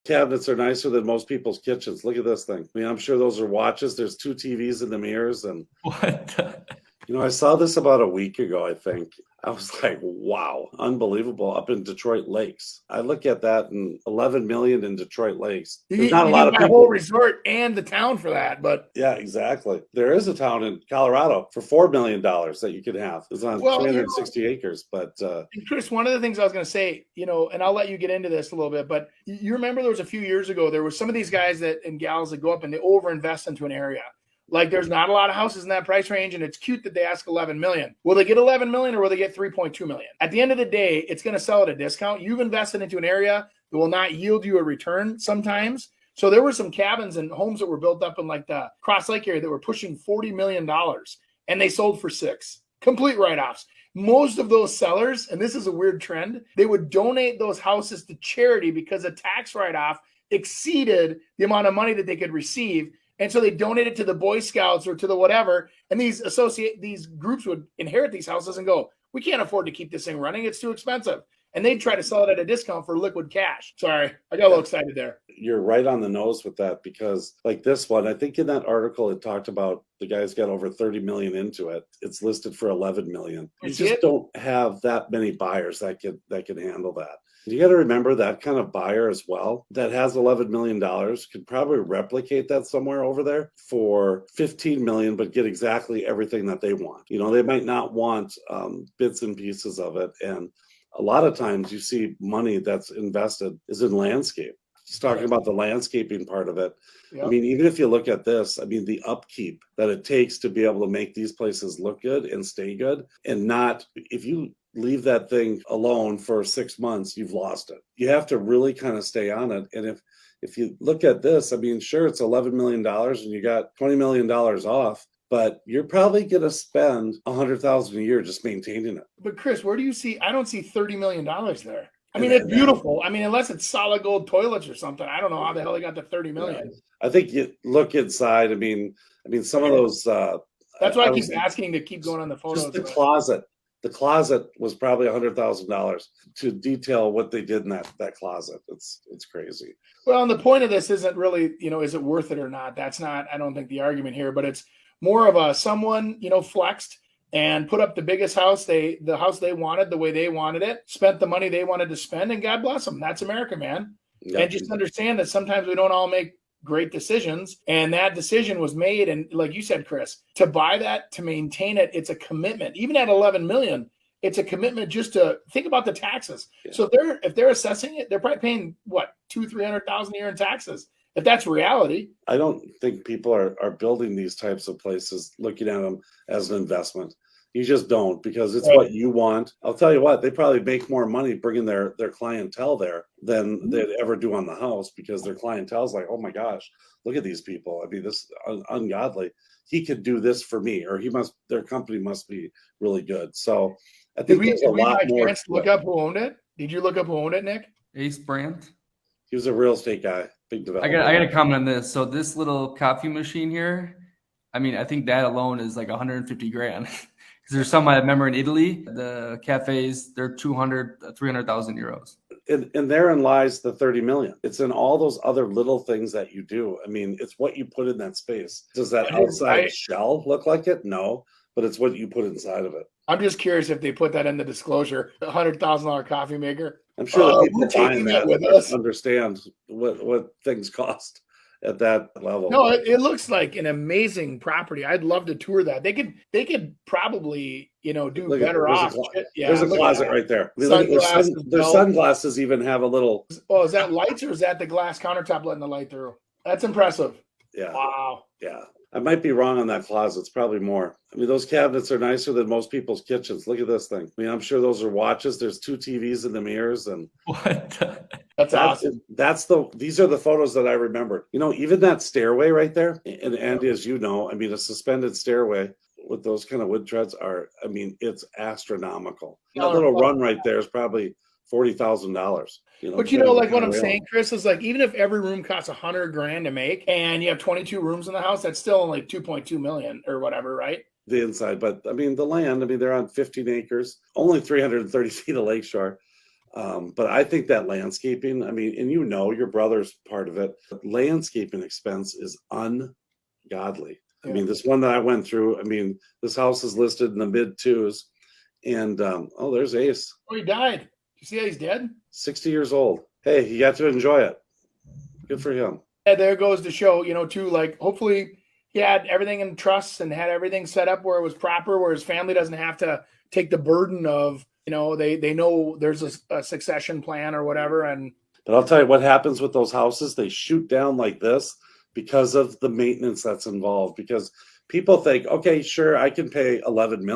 Cabinets are nicer than most people's kitchens. Look at this thing. I mean, I'm sure those are watches. There's 2 TVs in the mirrors. And, What? I saw this about a week ago, I think. I was like, wow, unbelievable, up in Detroit Lakes. I look at that and 11 million in Detroit Lakes. There's not a lot of buy people. a whole resort and the town for that, but yeah, exactly. There is a town in Colorado for $4 million that you can have. It's on 360 acres. But Chris, one of the things I was going to say, and I'll let you get into this a little bit, but you remember there was a few years ago, there were some of these guys and gals that go up and they overinvest into an area. Like there's not a lot of houses in that price range, and it's cute that they ask 11 million. Will they get 11 million or will they get 3.2 million? At the end of the day, it's going to sell at a discount. You've invested into an area that will not yield you a return sometimes. So there were some cabins and homes that were built up in like the Cross Lake area that were pushing $40 million, and they sold for $6 million. Complete write-offs. Most of those sellers, and this is a weird trend, they would donate those houses to charity because a tax write-off exceeded the amount of money that they could receive. And so they donate it to the Boy Scouts or to the whatever. And these groups would inherit these houses and go, we can't afford to keep this thing running. It's too expensive. And they'd try to sell it at a discount for liquid cash. Sorry, I got a little excited there. You're right on the nose with that, because like this one, I think in that article, it talked about the guy's got over 30 million into it. It's listed for 11 million. You just don't have that many buyers that can handle that. You got to remember that kind of buyer as well that has $11 million could probably replicate that somewhere over there for 15 million, but get exactly everything that they want. They might not want bits and pieces of it. And a lot of times you see money that's invested is in landscape. Just talking about the landscaping part of it. Yep. I mean, even if you look at this, I mean, the upkeep that it takes to be able to make these places look good and stay good, and not, if you leave that thing alone for 6 months, you've lost it. You have to really kind of stay on it. And if you look at this, I mean, sure, it's $11 million and you got $20 million off, but you're probably going to spend $100,000 a year just maintaining it. But Chris, where do you see? I don't see $30 million there. I mean, it's beautiful. I mean, unless it's solid gold toilets or something, I don't know how the hell they got the 30 million. Yeah. I think you look inside. I mean, some of those. That's why I keep asking to keep going on the photos. Just the closet. The closet was probably $100,000 to detail what they did in that closet. It's crazy. Well, and the point of this isn't really, is it worth it or not? That's not, I don't think, the argument here, but it's more of someone, flexed and put up the biggest house, the house they wanted, the way they wanted it, spent the money they wanted to spend, and God bless them. That's America, man. Yep. And just understand that sometimes we don't all make great decisions, and that decision was made. And like you said, Chris, to buy that, to maintain it, it's a commitment. Even at 11 million, it's a commitment just to think about the taxes. Yeah. So if they're assessing it, they're probably paying what, $200,000-300,000 a year in taxes. If that's reality. I don't think people are building these types of places looking at them as an investment. You just don't, because it's what you want. I'll tell you what, they probably make more money bringing their clientele there than they'd ever do on the house, because their clientele is like, oh my gosh, look at these people. I mean, this is ungodly. He could do this for me, or their company must be really good. So I think there's a lot more. Look up who owned it? Did you look up who owned it, Nick? Ace Brandt. He was a real estate guy, big developer. I got to comment on this. So this little coffee machine here, I mean, I think that alone is like 150 grand. Because there's some I remember in Italy, the cafes, they're 300,000 euros. And therein lies the 30 million. It's in all those other little things that you do. I mean, it's what you put in that space. Does that outside shell look like it? No, but it's what you put inside of it. I'm just curious if they put that in the disclosure, a $100,000 coffee maker. I'm sure that people buying that understand what things cost at that level. No, it looks like an amazing property. I'd love to tour that. They could probably, do better off. There's a closet right there. Their sunglasses even have a little. Oh, is that lights, or is that the glass countertop letting the light through? That's impressive. Yeah. Wow. Yeah. I might be wrong on that closet. It's probably more. I mean, those cabinets are nicer than most people's kitchens. Look at this thing. I mean, I'm sure those are watches. There's 2 TVs in the mirrors, and what? That's awesome. These are the photos that I remember. Even that stairway right there, and as you know, I mean, a suspended stairway with those kind of wood treads it's astronomical. That little run right there is probably $40,000. But like what I'm saying, Chris, is like, even if every room costs $100,000 to make, and you have 22 rooms in the house, that's still only 2.2 million or whatever, right? The inside, but I mean the land. I mean, they're on 15 acres, only 330 feet of lakeshore. But I think that landscaping, I mean, and your brother's part of it, landscaping expense is ungodly. I mean, this one that I went through, I mean, this house is listed in the mid twos. And oh, there's Ace. Oh, he died. You see how he's dead? 60 years old. Hey, he got to enjoy it. Good for him. Yeah, there goes to show, too, like hopefully he had everything in trust and had everything set up where it was proper, where his family doesn't have to take the burden of, they know there's a succession plan or whatever. But I'll tell you what happens with those houses. They shoot down like this because of the maintenance that's involved. Because people think, okay, sure, I can pay 11 million.